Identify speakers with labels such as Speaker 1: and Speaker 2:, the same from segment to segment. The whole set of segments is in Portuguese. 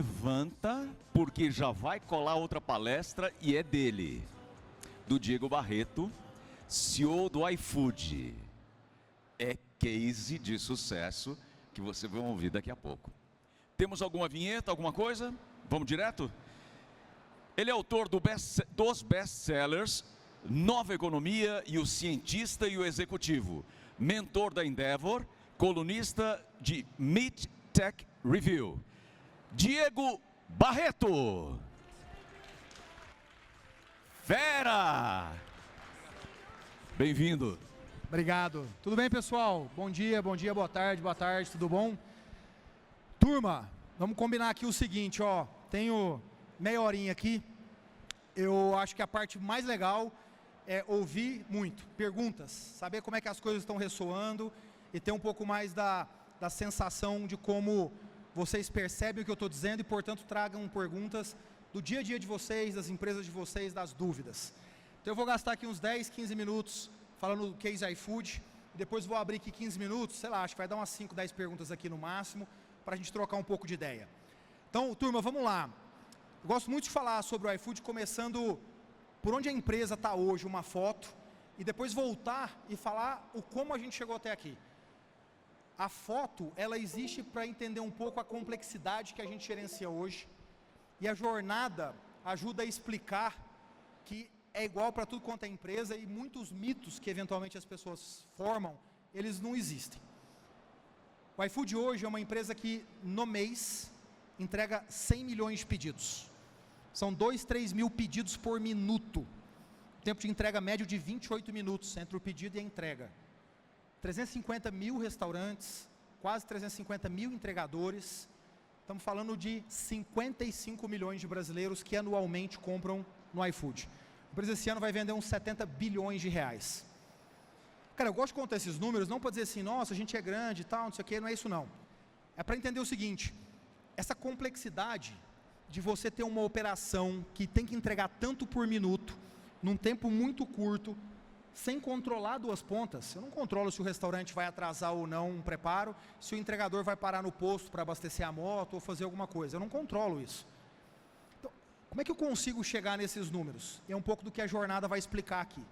Speaker 1: levanta, porque já vai colar outra palestra e é dele, do Diego Barreto, CEO do iFood. É case de sucesso que você vai ouvir daqui a pouco. Temos alguma vinheta, alguma coisa? Vamos direto? Ele é autor dos best-sellers Nova Economia e o Cientista e o Executivo, mentor da Endeavor, colunista de Meet Tech Review. Diego Barreto. Fera! Bem-vindo.
Speaker 2: Obrigado. Tudo bem, pessoal? Bom dia, boa tarde, tudo bom? Turma, vamos combinar aqui o seguinte, ó. Tenho meia horinha aqui. Eu acho que a parte mais legal é ouvir muito, perguntas, saber como é que as coisas estão ressoando e ter um pouco mais da sensação de como vocês percebem o que eu estou dizendo e, portanto, tragam perguntas do dia a dia de vocês, das empresas de vocês, das dúvidas. Então eu vou gastar aqui uns 10, 15 minutos falando do case iFood, depois vou abrir aqui 15 minutos, sei lá, acho que vai dar umas 5, 10 perguntas aqui no máximo, para a gente trocar um pouco de ideia. Então, turma, vamos lá. Eu gosto muito de falar sobre o iFood, começando por onde a empresa está hoje, uma foto, e depois voltar e falar o como a gente chegou até aqui. A foto, ela existe para entender um pouco a complexidade que a gente gerencia hoje, e a jornada ajuda a explicar que é igual para tudo quanto é empresa, e muitos mitos que eventualmente as pessoas formam, eles não existem. O iFood hoje é uma empresa que, no mês, entrega 100 milhões de pedidos. São 2, 3 mil pedidos por minuto. Tempo de entrega médio de 28 minutos entre o pedido e a entrega. 350 mil restaurantes, quase 350 mil entregadores. Estamos falando de 55 milhões de brasileiros que anualmente compram no iFood. A empresa esse ano vai vender uns 70 bilhões de reais. Cara, eu gosto de contar esses números, não para dizer assim, nossa, a gente é grande e tal, não sei o que, não é isso não. É para entender o seguinte, essa complexidade de você ter uma operação que tem que entregar tanto por minuto, num tempo muito curto, sem controlar duas pontas. Eu não controlo se o restaurante vai atrasar ou não um preparo, se o entregador vai parar no posto para abastecer a moto ou fazer alguma coisa. Eu não controlo isso. Então, como é que eu consigo chegar nesses números? É um pouco do que a jornada vai explicar aqui.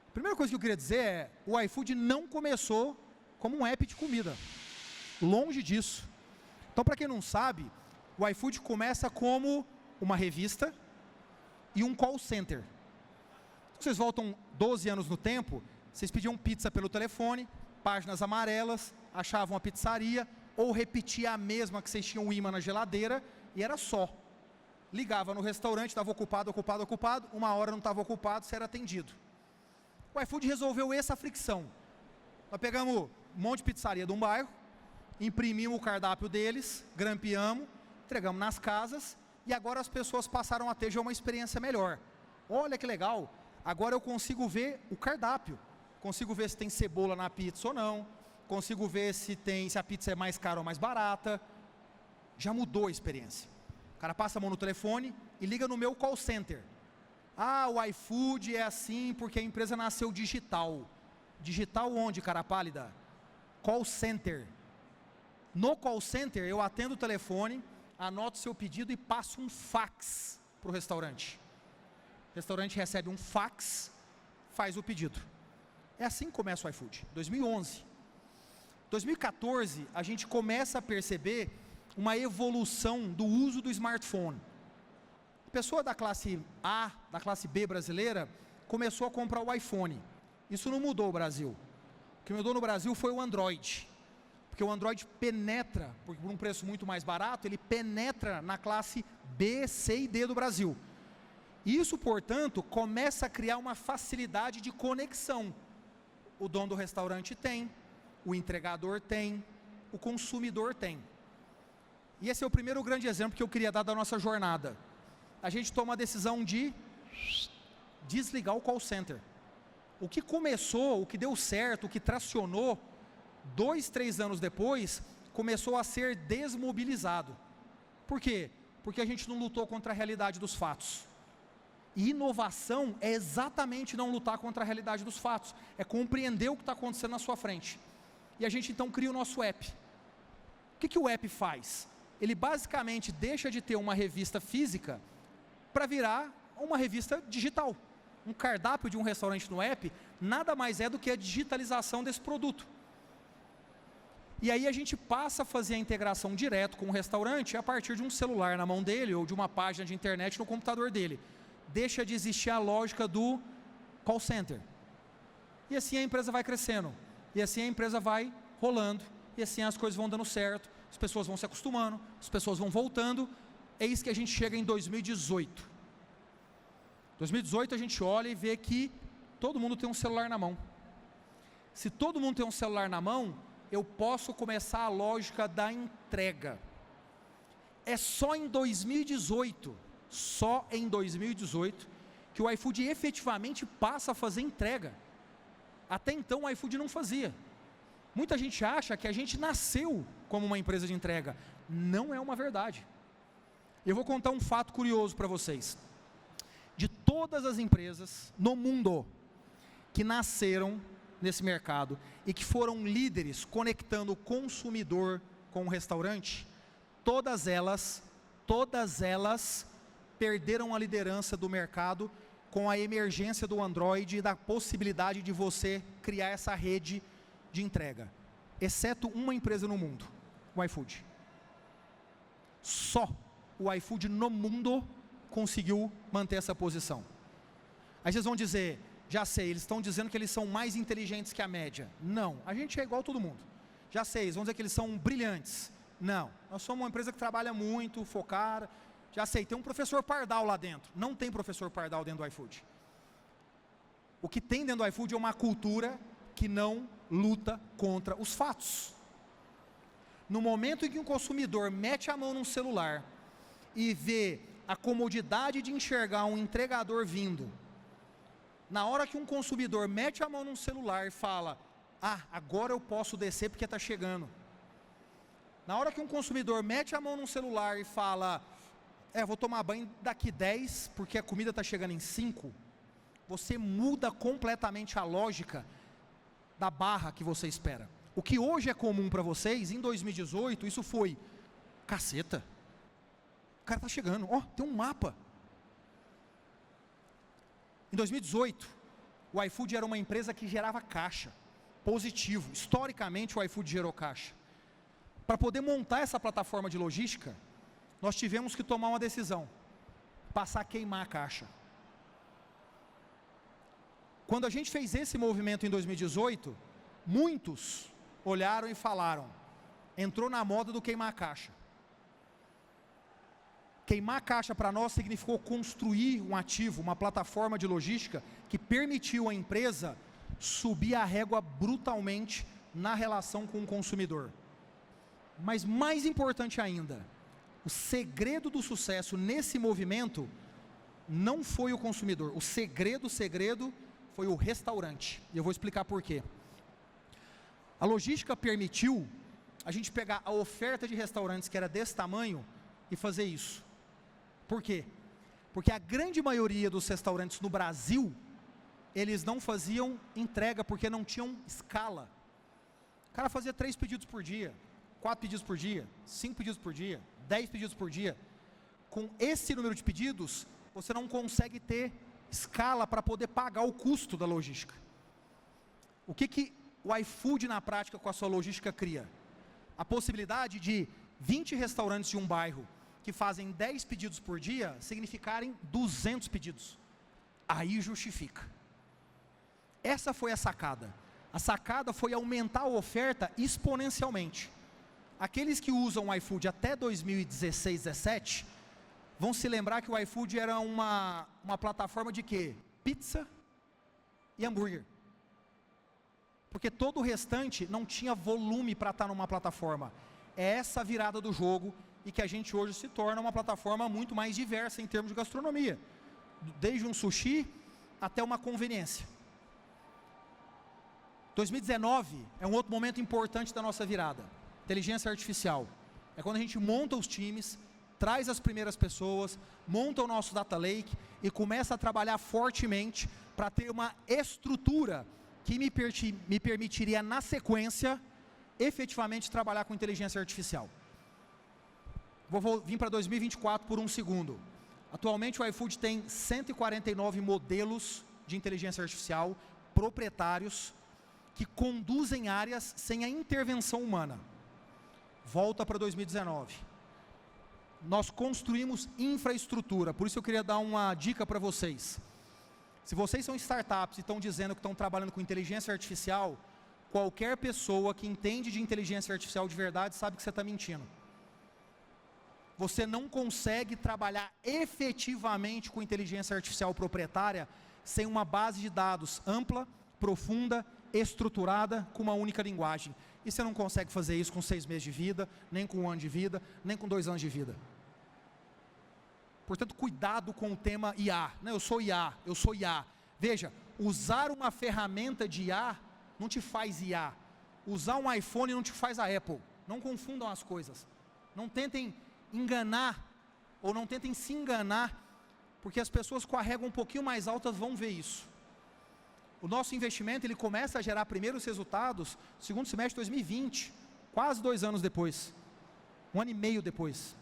Speaker 2: A primeira coisa que eu queria dizer é, o iFood não começou como um app de comida. Longe disso. Então, para quem não sabe, o iFood começa como uma revista e um call center. Vocês voltam 12 anos no tempo, vocês pediam pizza pelo telefone, páginas amarelas, achavam a pizzaria, ou repetia a mesma que vocês tinham um imã na geladeira, e era só. Ligava no restaurante, estava ocupado, uma hora não estava ocupado, você era atendido. O iFood resolveu essa fricção. Nós pegamos um monte de pizzaria de um bairro, imprimimos o cardápio deles, grampeamos, entregamos nas casas, e agora as pessoas passaram a ter já uma experiência melhor. Olha que legal, agora eu consigo ver o cardápio, consigo ver se tem cebola na pizza ou não, consigo ver se a pizza é mais cara ou mais barata. Já mudou a experiência. O cara passa a mão no telefone e liga no meu call center. Ah, o iFood é assim porque a empresa nasceu digital. Digital onde, cara pálida? Call center. No call center eu atendo o telefone, anoto seu pedido e passo um fax para o restaurante. O restaurante recebe um fax, faz o pedido. É assim que começa o iFood, 2011. 2014, a gente começa a perceber uma evolução do uso do smartphone. A pessoa da classe A, da classe B brasileira, começou a comprar o iPhone. Isso não mudou o Brasil. O que mudou no Brasil foi o Android. Porque o Android penetra, por um preço muito mais barato, ele penetra na classe B, C e D do Brasil. Isso, portanto, começa a criar uma facilidade de conexão. O dono do restaurante tem, o entregador tem, o consumidor tem. E esse é o primeiro grande exemplo que eu queria dar da nossa jornada. A gente toma a decisão de desligar o call center. O que começou, o que deu certo, o que tracionou, 2, 3 anos depois, começou a ser desmobilizado. Por quê? Porque a gente não lutou contra a realidade dos fatos. E inovação é exatamente não lutar contra a realidade dos fatos, é compreender o que está acontecendo na sua frente. E a gente então cria o nosso app. O que o app faz? ele basicamente deixa de ter uma revista física para virar uma revista digital. Um cardápio de um restaurante no app nada mais é do que a digitalização desse produto. E aí a gente passa a fazer a integração direto com o restaurante a partir de um celular na mão dele ou de uma página de internet no computador dele. Deixa de existir a lógica do call center. E assim a empresa vai crescendo. E assim a empresa vai rolando. E assim as coisas vão dando certo. As pessoas vão se acostumando. As pessoas vão voltando. Eis que a gente chega em 2018. 2018 a gente olha e vê que todo mundo tem um celular na mão. Se todo mundo tem um celular na mão, eu posso começar a lógica da entrega. É só em 2018, que o iFood efetivamente passa a fazer entrega. Até então o iFood não fazia. Muita gente acha que a gente nasceu como uma empresa de entrega. Não é uma verdade. Eu vou contar um fato curioso para vocês. De todas as empresas no mundo que nasceram nesse mercado e que foram líderes conectando o consumidor com o restaurante, todas elas perderam a liderança do mercado com a emergência do Android e da possibilidade de você criar essa rede de entrega, exceto uma empresa no mundo, o iFood. Só o iFood no mundo conseguiu manter essa posição. Aí vocês vão dizer, já sei, eles estão dizendo que eles são mais inteligentes que a média. Não, a gente é igual a todo mundo. Já sei, eles vão dizer que eles são brilhantes. Não, nós somos uma empresa que trabalha muito, focada. Já sei, tem um professor Pardal lá dentro. Não tem professor Pardal dentro do iFood. O que tem dentro do iFood é uma cultura que não luta contra os fatos. No momento em que um consumidor mete a mão num celular e vê a comodidade de enxergar um entregador vindo, na hora que um consumidor mete a mão num celular e fala, agora eu posso descer porque está chegando. Na hora que um consumidor mete a mão num celular e fala, vou tomar banho daqui 10 porque a comida está chegando em 5, você muda completamente a lógica da barra que você espera. O que hoje é comum para vocês, em 2018, isso foi, caceta, o cara está chegando, tem um mapa. Em 2018, o iFood era uma empresa que gerava caixa, positivo. Historicamente, o iFood gerou caixa. Para poder montar essa plataforma de logística, nós tivemos que tomar uma decisão, passar a queimar a caixa. Quando a gente fez esse movimento em 2018, muitos olharam e falaram, entrou na moda do queimar a caixa. Queimar a caixa para nós significou construir um ativo, uma plataforma de logística que permitiu à empresa subir a régua brutalmente na relação com o consumidor. Mas mais importante ainda, o segredo do sucesso nesse movimento não foi o consumidor, o segredo foi o restaurante. E eu vou explicar por quê. A logística permitiu a gente pegar a oferta de restaurantes que era desse tamanho e fazer isso. Por quê? Porque a grande maioria dos restaurantes no Brasil, eles não faziam entrega porque não tinham escala. O cara fazia 3 pedidos por dia, 4 pedidos por dia, 5 pedidos por dia, 10 pedidos por dia. Com esse número de pedidos, você não consegue ter escala para poder pagar o custo da logística. O que o iFood na prática com a sua logística cria? A possibilidade de 20 restaurantes de um bairro que fazem 10 pedidos por dia, significarem 200 pedidos. Aí justifica. Essa foi a sacada. A sacada foi aumentar a oferta exponencialmente. Aqueles que usam o iFood até 2016, 17, vão se lembrar que o iFood era uma plataforma de quê? Pizza e hambúrguer. Porque todo o restante não tinha volume para estar numa plataforma. É essa a virada do jogo e que a gente hoje se torna uma plataforma muito mais diversa em termos de gastronomia. Desde um sushi até uma conveniência. 2019 é um outro momento importante da nossa virada. Inteligência artificial. É quando a gente monta os times, traz as primeiras pessoas, monta o nosso data lake e começa a trabalhar fortemente para ter uma estrutura que me permitiria, na sequência, efetivamente trabalhar com inteligência artificial. Vou vir para 2024 por um segundo. Atualmente o iFood tem 149 modelos de inteligência artificial proprietários que conduzem áreas sem a intervenção humana. Volta para 2019. Nós construímos infraestrutura, por isso eu queria dar uma dica para vocês. Se vocês são startups e estão dizendo que estão trabalhando com inteligência artificial, qualquer pessoa que entende de inteligência artificial de verdade sabe que você está mentindo. Você não consegue trabalhar efetivamente com inteligência artificial proprietária sem uma base de dados ampla, profunda, estruturada, com uma única linguagem. E você não consegue fazer isso com 6 meses de vida, nem com 1 ano de vida, nem com 2 anos de vida. Portanto, cuidado com o tema IA. Não, eu sou IA. Veja, usar uma ferramenta de IA não te faz IA. Usar um iPhone não te faz a Apple. Não confundam as coisas. Não tentem enganar, ou não tentem se enganar, porque as pessoas com a régua um pouquinho mais altas vão ver isso. O nosso investimento, ele começa a gerar primeiros resultados no segundo semestre de 2020, quase 2 anos depois, 1 ano e meio depois.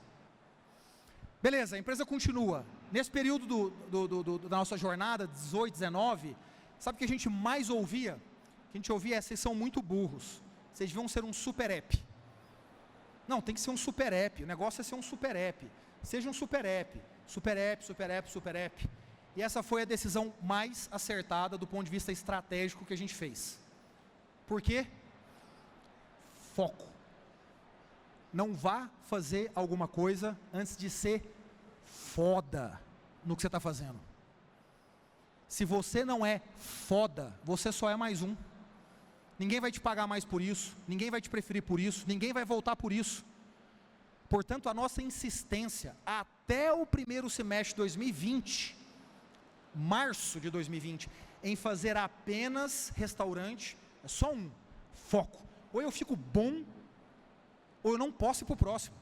Speaker 2: Beleza, a empresa continua. Nesse período da nossa jornada, 18, 19, sabe o que a gente mais ouvia? O que a gente ouvia é: vocês são muito burros, vocês deviam ser um super app. Não, tem que ser um super app, o negócio é ser um super app. Seja um super app, super app, super app, super app. E essa foi a decisão mais acertada do ponto de vista estratégico que a gente fez. Por quê? Foco. Não vá fazer alguma coisa antes de ser foda no que você está fazendo. Se você não é foda, você só é mais um. Ninguém vai te pagar mais por isso, ninguém vai te preferir por isso, ninguém vai voltar por isso. Portanto, a nossa insistência até o primeiro semestre de 2020, março de 2020, em fazer apenas restaurante, é só um foco. Ou eu fico bom, ou eu não posso ir para o próximo.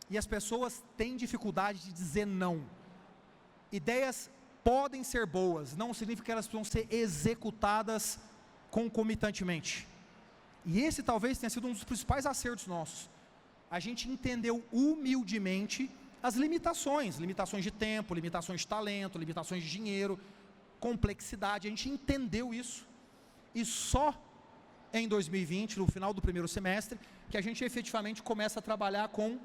Speaker 2: E as pessoas têm dificuldade de dizer não. Ideias podem ser boas, não significa que elas precisam ser executadas concomitantemente. E esse talvez tenha sido um dos principais acertos nossos. A gente entendeu humildemente as limitações de tempo, limitações de talento, limitações de dinheiro, complexidade. A gente entendeu isso. E só em 2020, no final do primeiro semestre, que a gente efetivamente começa a trabalhar com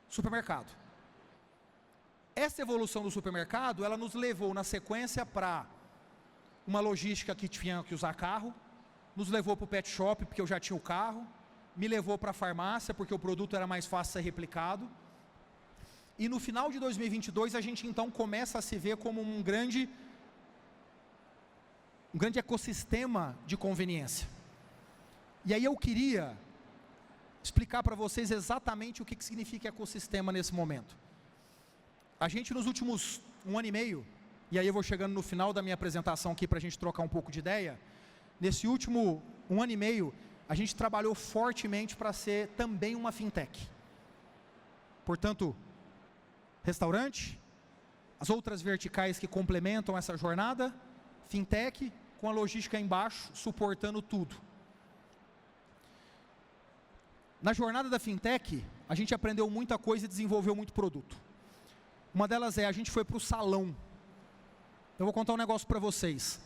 Speaker 2: supermercado. Essa evolução do supermercado, ela nos levou na sequência para uma logística que tinha que usar carro, nos levou para o pet shop, porque eu já tinha o carro, me levou para a farmácia, porque o produto era mais fácil de ser replicado. E no final de 2022, a gente então começa a se ver como um grande ecossistema de conveniência. E aí eu queria explicar para vocês exatamente o que significa ecossistema nesse momento. A gente nos últimos 1 ano e meio, e aí eu vou chegando no final da minha apresentação aqui para a gente trocar um pouco de ideia. Nesse último 1 ano e meio, a gente trabalhou fortemente para ser também uma fintech. Portanto, restaurante, as outras verticais que complementam essa jornada, fintech, com a logística embaixo, suportando tudo. Na jornada da fintech, a gente aprendeu muita coisa e desenvolveu muito produto. Uma delas é, a gente foi para o salão. Eu vou contar um negócio para vocês.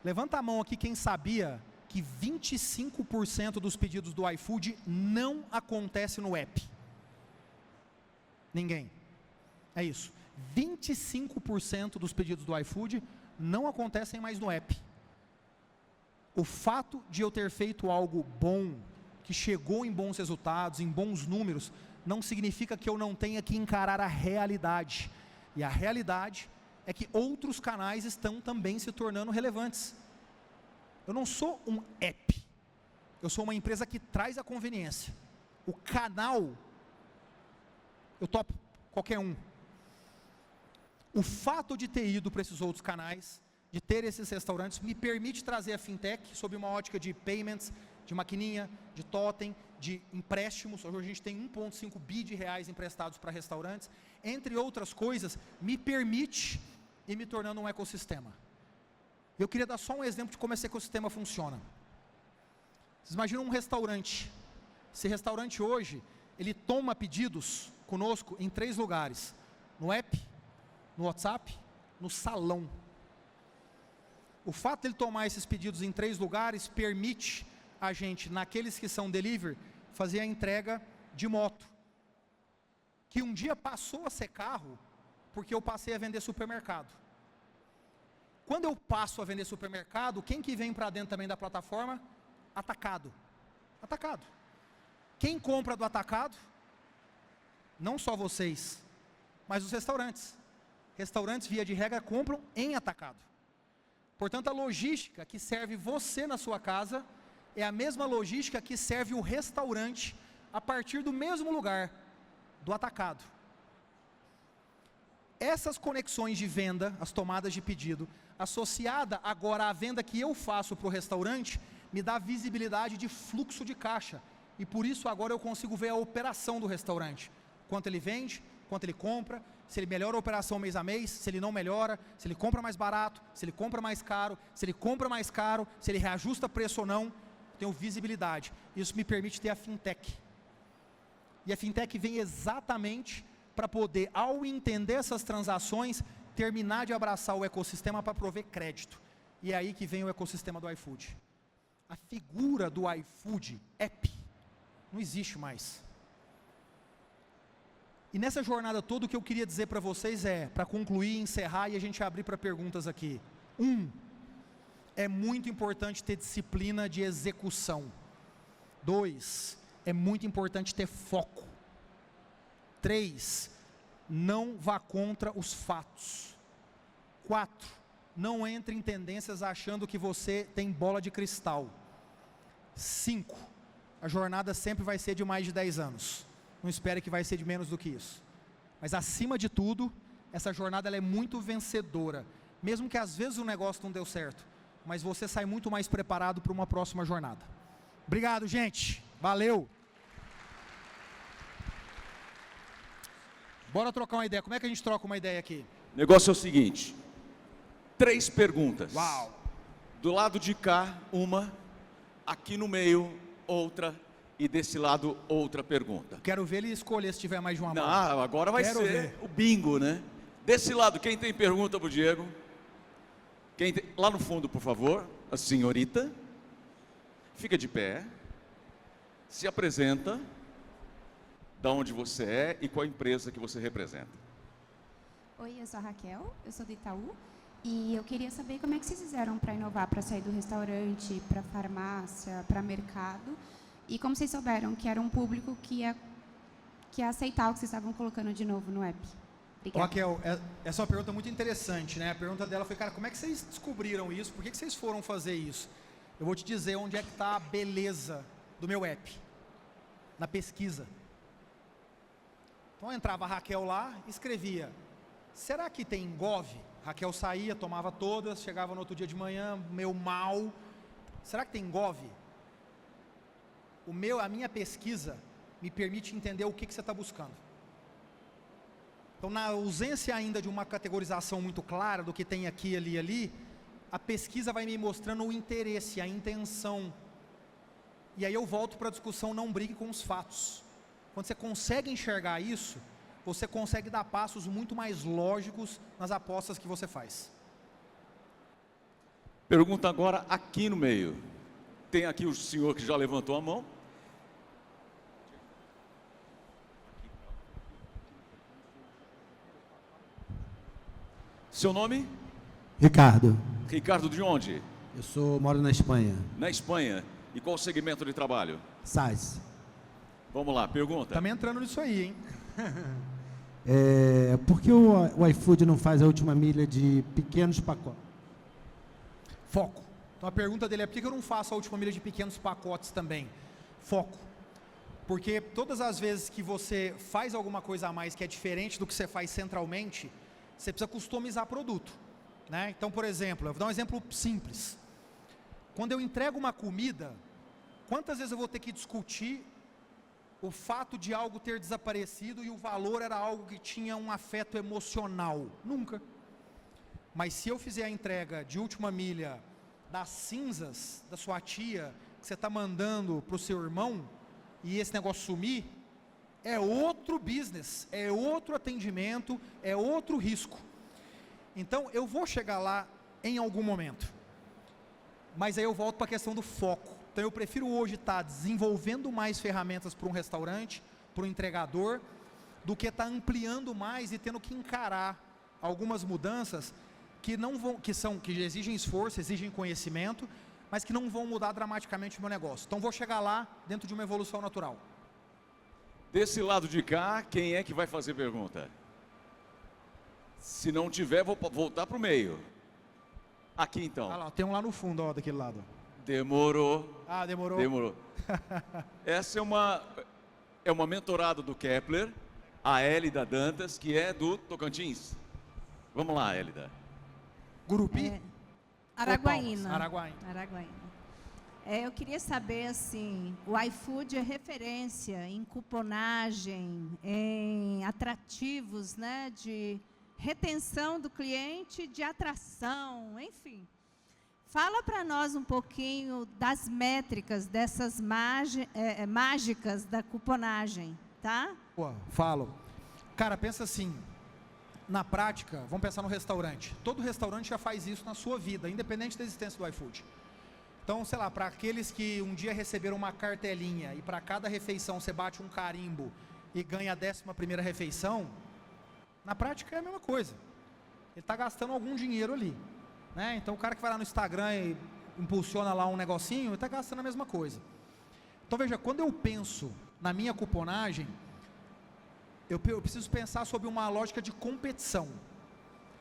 Speaker 2: Levanta a mão aqui quem sabia que 25% dos pedidos do iFood não acontece no app. Ninguém. É isso. 25% dos pedidos do iFood não acontecem mais no app. O fato de eu ter feito algo bom, que chegou em bons resultados, em bons números, não significa que eu não tenha que encarar a realidade. E a realidade é que outros canais estão também se tornando relevantes. Eu não sou um app, eu sou uma empresa que traz a conveniência. O canal, eu topo qualquer um. O fato de ter ido para esses outros canais, de ter esses restaurantes, me permite trazer a fintech sob uma ótica de payments, de maquininha, de totem, de empréstimos. Hoje a gente tem 1,5 bi de reais emprestados para restaurantes, entre outras coisas, me permite ir me tornando um ecossistema. Eu queria dar só um exemplo de como esse ecossistema funciona. Vocês imaginam um restaurante. Esse restaurante hoje, ele toma pedidos conosco em 3 lugares: no app, no WhatsApp, no salão. O fato de ele tomar esses pedidos em 3 lugares permite a gente, naqueles que são delivery, fazer a entrega de moto, que um dia passou a ser carro, porque eu passei a vender supermercado. Quando eu passo a vender supermercado, quem que vem para dentro também da plataforma? Atacado. Atacado. Quem compra do atacado? Não só vocês, mas os restaurantes. Restaurantes, via de regra, compram em atacado. Portanto, a logística que serve você na sua casa é a mesma logística que serve o restaurante a partir do mesmo lugar, do atacado. Essas conexões de venda, as tomadas de pedido, associada agora à venda que eu faço para o restaurante, me dá visibilidade de fluxo de caixa. E por isso agora eu consigo ver a operação do restaurante. Quanto ele vende, quanto ele compra, se ele melhora a operação mês a mês, se ele não melhora, se ele compra mais barato, se ele compra mais caro, se ele compra mais caro, se ele reajusta preço ou não. Tenho visibilidade. Isso me permite ter a fintech. E a fintech vem exatamente para poder, ao entender essas transações, terminar de abraçar o ecossistema para prover crédito. E é aí que vem o ecossistema do iFood. A figura do iFood, app, não existe mais. E nessa jornada toda, o que eu queria dizer para vocês é, para concluir, encerrar e a gente abrir para perguntas aqui. É muito importante ter disciplina de execução. 2, é muito importante ter foco. 3, não vá contra os fatos. 4, não entre em tendências achando que você tem bola de cristal. 5, a jornada sempre vai ser de mais de 10 anos. Não espere que vai ser de menos do que isso. Mas acima de tudo, essa jornada ela é muito vencedora. Mesmo que às vezes o negócio não deu certo, mas você sai muito mais preparado para uma próxima jornada. Obrigado, gente. Valeu. Bora trocar uma ideia. Como é que a gente troca uma ideia aqui?
Speaker 1: O negócio é o seguinte: 3 perguntas.
Speaker 2: Uau.
Speaker 1: Do lado de cá, uma. Aqui no meio, outra. E desse lado, outra pergunta.
Speaker 2: Quero ver ele escolher se tiver mais de uma
Speaker 1: Não,
Speaker 2: bola.
Speaker 1: agora vai ser o bingo, né? Desse lado, quem tem pergunta para o Diego? Lá no fundo, por favor, a senhorita. Fica de pé. Se apresenta. Da onde você é e qual empresa que você representa.
Speaker 3: Oi, eu sou a Raquel, eu sou do Itaú. E eu queria saber como é que vocês fizeram para inovar, para sair do restaurante, para farmácia, para mercado. E como vocês souberam que era um público que ia aceitar o que vocês estavam colocando de novo no app? Obrigada.
Speaker 2: Raquel, essa é uma pergunta muito interessante, né? A pergunta dela foi, cara, como é que vocês descobriram isso? Por que vocês foram fazer isso? Eu vou te dizer onde é que está a beleza do meu app. Na pesquisa. Então entrava a Raquel lá, escrevia, será que tem Gov? Raquel saía, tomava todas, chegava no outro dia de manhã, meio mal. Será que tem Gov? A minha pesquisa me permite entender o que você está buscando. Então, na ausência ainda de uma categorização muito clara do que tem aqui, ali, ali, a pesquisa vai me mostrando o interesse, a intenção. E aí eu volto para a discussão, não brigue com os fatos. Quando você consegue enxergar isso, você consegue dar passos muito mais lógicos nas apostas que você faz.
Speaker 1: Pergunta agora aqui no meio. Tem aqui o senhor que já levantou a mão. Seu nome?
Speaker 4: Ricardo.
Speaker 1: Ricardo de onde?
Speaker 4: Moro na Espanha.
Speaker 1: Na Espanha. E qual o segmento de trabalho?
Speaker 4: SaaS.
Speaker 1: Vamos lá, pergunta.
Speaker 2: Estamos entrando nisso aí, hein?
Speaker 4: Por que o iFood não faz a última milha de pequenos pacotes?
Speaker 2: Foco. Então a pergunta dele é, por que eu não faço a última milha de pequenos pacotes também? Foco. Porque todas as vezes que você faz alguma coisa a mais que é diferente do que você faz centralmente, você precisa customizar produto, né? Então, por exemplo, eu vou dar um exemplo simples. Quando eu entrego uma comida, quantas vezes eu vou ter que discutir o fato de algo ter desaparecido e o valor era algo que tinha um afeto emocional? Nunca. Mas se eu fizer a entrega de última milha das cinzas da sua tia, que você está mandando para o seu irmão, e esse negócio sumir, é outro business, é outro atendimento, é outro risco. Então, eu vou chegar lá em algum momento. Mas aí eu volto para a questão do foco. Então, eu prefiro hoje estar desenvolvendo mais ferramentas para um restaurante, para um entregador, do que estar ampliando mais e tendo que encarar algumas mudanças que não vão, que exigem esforço, exigem conhecimento, mas que não vão mudar dramaticamente o meu negócio. Então, vou chegar lá dentro de uma evolução natural.
Speaker 1: Desse lado de cá, quem é que vai fazer pergunta? Se não tiver, vou voltar para o meio. Aqui então.
Speaker 2: Ah lá, tem um lá no fundo, ó, daquele lado.
Speaker 1: Demorou.
Speaker 2: Ah, demorou.
Speaker 1: Demorou. Essa é uma mentorada do Kepler, a Hélida Dantas, que é do Tocantins. Vamos lá, Hélida.
Speaker 2: Gurupi?
Speaker 5: Araguaína.
Speaker 2: Araguaína.
Speaker 5: Eu queria saber, assim, o iFood é referência em cuponagem, em atrativos, né, de retenção do cliente, de atração, enfim. Fala para nós um pouquinho das métricas, dessas mágicas da cuponagem, tá?
Speaker 2: Boa, falo. Cara, pensa assim, na prática, vamos pensar no restaurante. Todo restaurante já faz isso na sua vida, independente da existência do iFood. Então, sei lá, para aqueles que um dia receberam uma cartelinha e para cada refeição você bate um carimbo e ganha a 11ª refeição, na prática é a mesma coisa. Ele está gastando algum dinheiro ali, né? Então, o cara que vai lá no Instagram e impulsiona lá um negocinho, ele está gastando a mesma coisa. Então, veja, quando eu penso na minha cuponagem, eu preciso pensar sobre uma lógica de competição.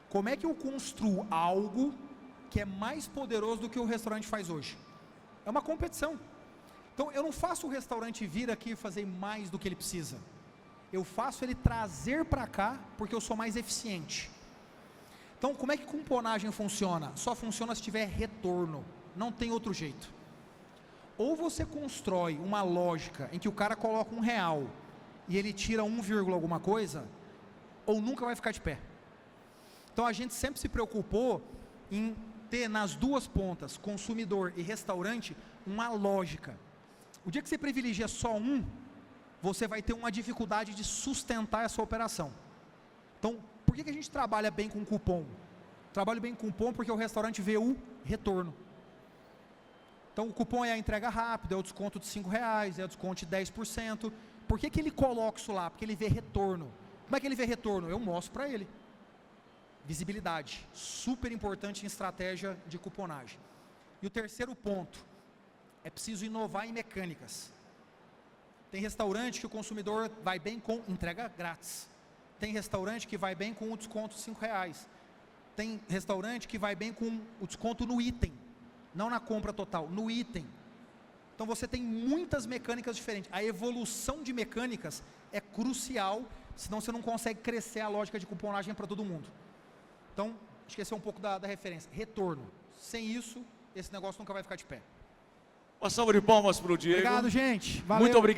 Speaker 2: Como é que eu construo algo que é mais poderoso do que o restaurante faz hoje? É uma competição. Então, eu não faço o restaurante vir aqui e fazer mais do que ele precisa. Eu faço ele trazer para cá, porque eu sou mais eficiente. Então, como é que cuponagem funciona? Só funciona se tiver retorno. Não tem outro jeito. Ou você constrói uma lógica em que o cara coloca R$1 e ele tira 1, alguma coisa, ou nunca vai ficar de pé. Então, a gente sempre se preocupou em ter nas duas pontas, consumidor e restaurante, uma lógica. O dia que você privilegia só um, você vai ter uma dificuldade de sustentar essa operação. Então, por que a gente trabalha bem com cupom? Trabalho bem com cupom porque o restaurante vê o retorno. Então, o cupom é a entrega rápida, é o desconto de R$5, é o desconto de 10%. Por que ele coloca isso lá? Porque ele vê retorno. Como é que ele vê retorno? Eu mostro para ele. Visibilidade, super importante em estratégia de cuponagem. E o terceiro ponto, é preciso inovar em mecânicas. Tem restaurante que o consumidor vai bem com entrega grátis. Tem restaurante que vai bem com o desconto de R$5. Tem restaurante que vai bem com o desconto no item, não na compra total, no item. Então você tem muitas mecânicas diferentes. A evolução de mecânicas é crucial, senão você não consegue crescer a lógica de cuponagem para todo mundo. Então, esquecer um pouco da referência. Retorno. Sem isso, esse negócio nunca vai ficar de pé.
Speaker 1: Uma salva de palmas para o Diego.
Speaker 2: Obrigado, gente. Valeu.
Speaker 1: Muito obrigado.